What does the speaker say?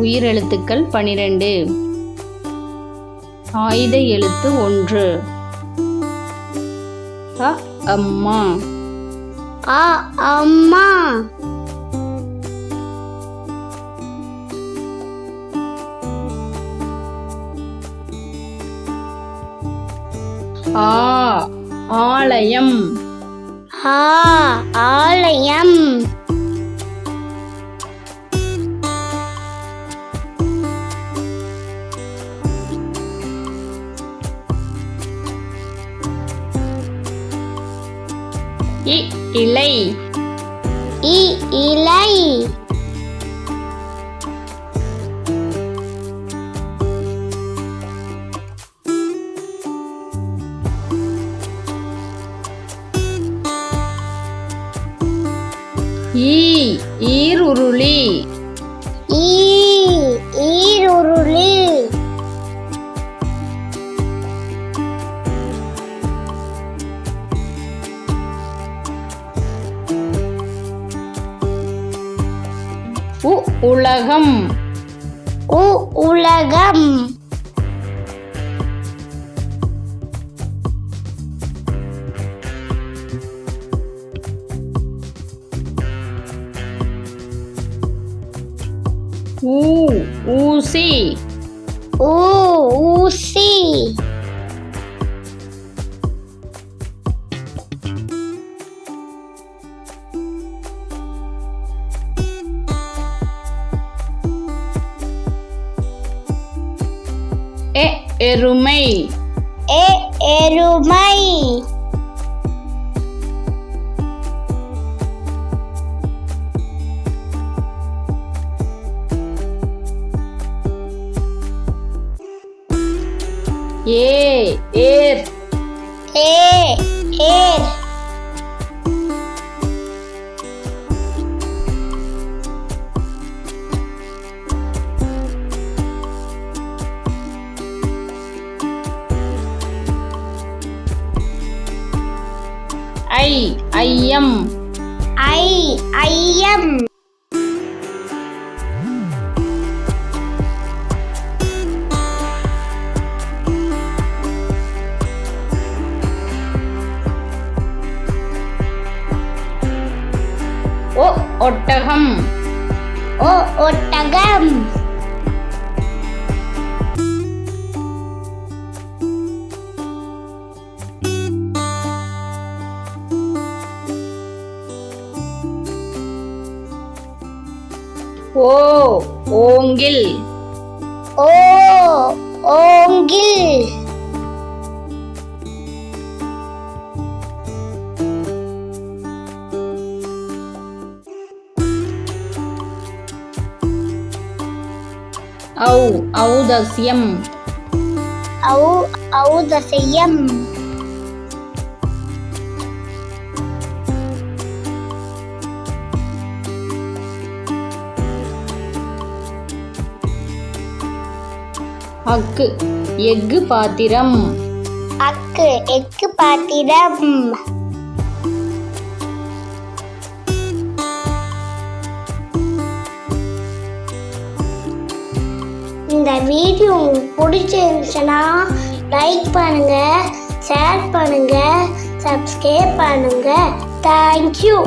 உயிரெழுத்துக்கள் 12. ஆயுத எழுத்து 1. அம்மா. அம்மா. ஆலயம். ஆலயம். இலை. இலை. ஈருருளி. ஈருருளி. உலகம். உலகம். ஊசி. ஊசி. எருமை. எருமை. ஏர். ஏர். ஐயம். ஐயம். ஒட்டகம். ஒட்டகம். ஓங்கில். ஓங்கில். ஔதஸ்யம். ஔதஸ்யம். எஃகு பாத்திரம். எஃகு பாத்திரம். இந்த வீடியோ உங்களுக்கு பிடிச்சிருந்துச்சுன்னா லைக் பண்ணுங்க, ஷேர் பண்ணுங்க, சப்ஸ்கிரைப் பண்ணுங்க. தேங்க்யூ.